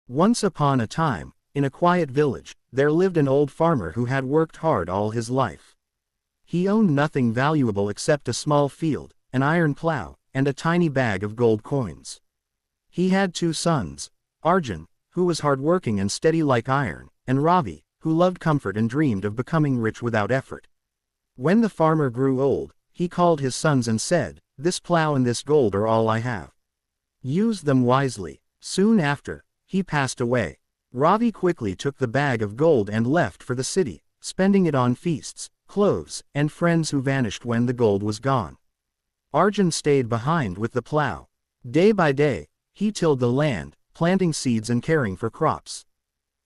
Once upon a time, in a quiet village, there lived an old farmer who had worked hard all his life. He owned nothing valuable except a small field, an iron plow, and a tiny bag of gold coins. He had two sons, Arjun, who was hardworking and steady like iron, and Ravi, who loved comfort and dreamed of becoming rich without effort. When the farmer grew old, he called his sons and said, "This plow and this gold are all I have. Use them wisely." Soon after, he passed away. Ravi quickly took the bag of gold and left for the city, spending it on feasts, clothes, and friends who vanished when the gold was gone. Arjun stayed behind with the plow. Day by day, he tilled the land, planting seeds and caring for crops.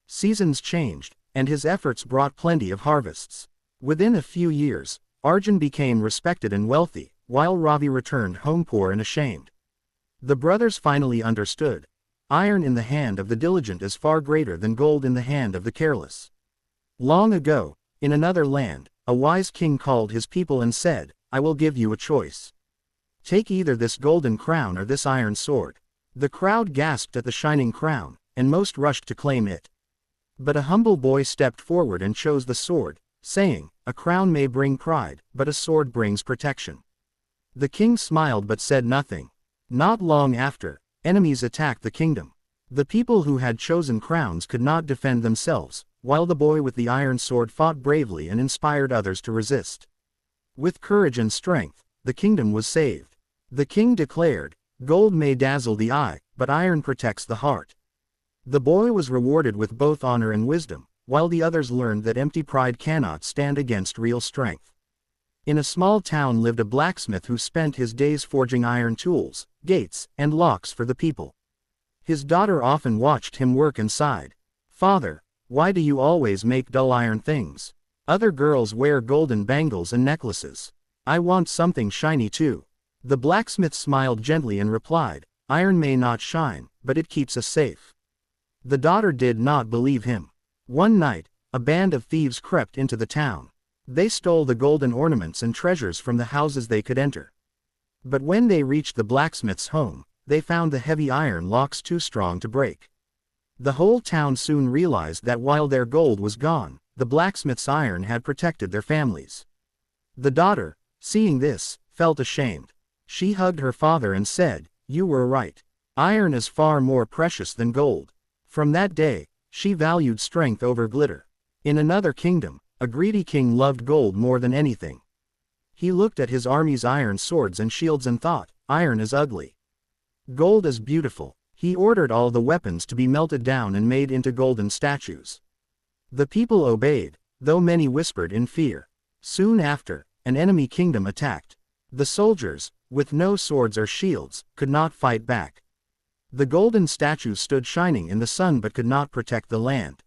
Seasons changed, and his efforts brought plenty of harvests. Within a few years, Arjun became respected and wealthy, while Ravi returned home poor and ashamed. The brothers finally understood. Iron in the hand of the diligent is far greater than gold in the hand of the careless. Long ago, in another land, a wise king called his people and said, "I will give you a choice. Take either this golden crown or this iron sword." The crowd gasped at the shining crown, and most rushed to claim it. But a humble boy stepped forward and chose the sword, saying, "A crown may bring pride, but a sword brings protection." The king smiled but said nothing. Not long after, enemies attacked the kingdom. The people who had chosen crowns could not defend themselves, while the boy with the iron sword fought bravely and inspired others to resist. With courage and strength, the kingdom was saved. The king declared, "Gold may dazzle the eye, but iron protects the heart." The boy was rewarded with both honor and wisdom, while the others learned that empty pride cannot stand against real strength. In a small town lived a blacksmith who spent his days forging iron tools, gates, and locks for the people. His daughter often watched him work and sighed, "Father, why do you always make dull iron things? Other girls wear golden bangles and necklaces. I want something shiny too." The blacksmith smiled gently and replied, "Iron may not shine, but it keeps us safe." The daughter did not believe him. One night, a band of thieves crept into the town. They stole the golden ornaments and treasures from the houses they could enter. But when they reached the blacksmith's home, they found the heavy iron locks too strong to break. The whole town soon realized that while their gold was gone, the blacksmith's iron had protected their families. The daughter, seeing this, felt ashamed. She hugged her father and said, "You were right. Iron is far more precious than gold." From that day, she valued strength over glitter. In another kingdom, a greedy king loved gold more than anything. He looked at his army's iron swords and shields and thought, "Iron is ugly. Gold is beautiful." He ordered all the weapons to be melted down and made into golden statues. The people obeyed, though many whispered in fear. Soon after, an enemy kingdom attacked. The soldiers, with no swords or shields, could not fight back. The golden statues stood shining in the sun but could not protect the land.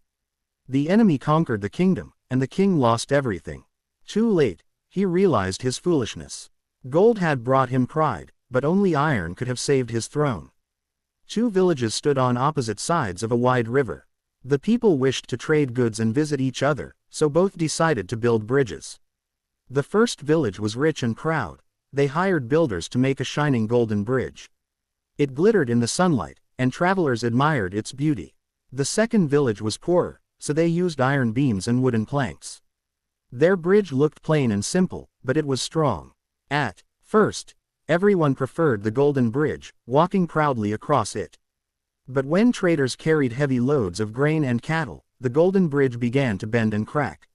The enemy conquered the kingdom, and the king lost everything. Too late, he realized his foolishness. Gold had brought him pride, but only iron could have saved his throne. Two villages stood on opposite sides of a wide river. The people wished to trade goods and visit each other, so both decided to build bridges. The first village was rich and proud. They hired builders to make a shining golden bridge. It glittered in the sunlight, and travelers admired its beauty. The second village was poorer, so they used iron beams and wooden planks. Their bridge looked plain and simple, but it was strong. At first, everyone preferred the golden bridge, walking proudly across it. But when traders carried heavy loads of grain and cattle, the golden bridge began to bend and crack.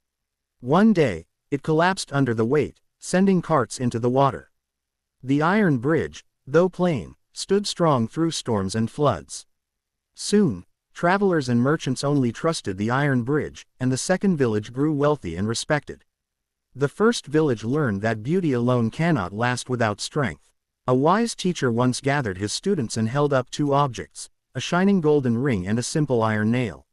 One day, it collapsed under the weight, sending carts into the water. The iron bridge, though plain, stood strong through storms and floods. Soon, travelers and merchants only trusted the iron bridge, and the second village grew wealthy and respected. The first village learned that beauty alone cannot last without strength. A wise teacher once gathered his students and held up two objects, a shining golden ring and a simple iron nail.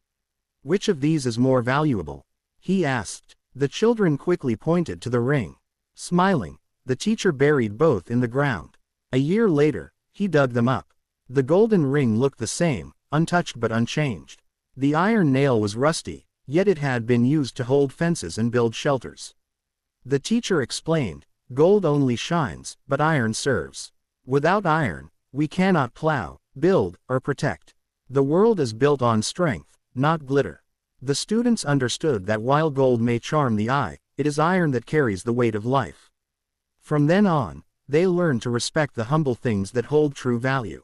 "Which of these is more valuable?" he asked. The children quickly pointed to the ring. Smiling, the teacher buried both in the ground. A year later, he dug them up. The golden ring looked the same, untouched but unchanged. The iron nail was rusty, yet it had been used to hold fences and build shelters. The teacher explained, "Gold only shines, but iron serves. Without iron, we cannot plow, build, or protect." The world is built on strength, not glitter. The students understood that while gold may charm the eye, it is iron that carries the weight of life. From then on, they learned to respect the humble things that hold true value.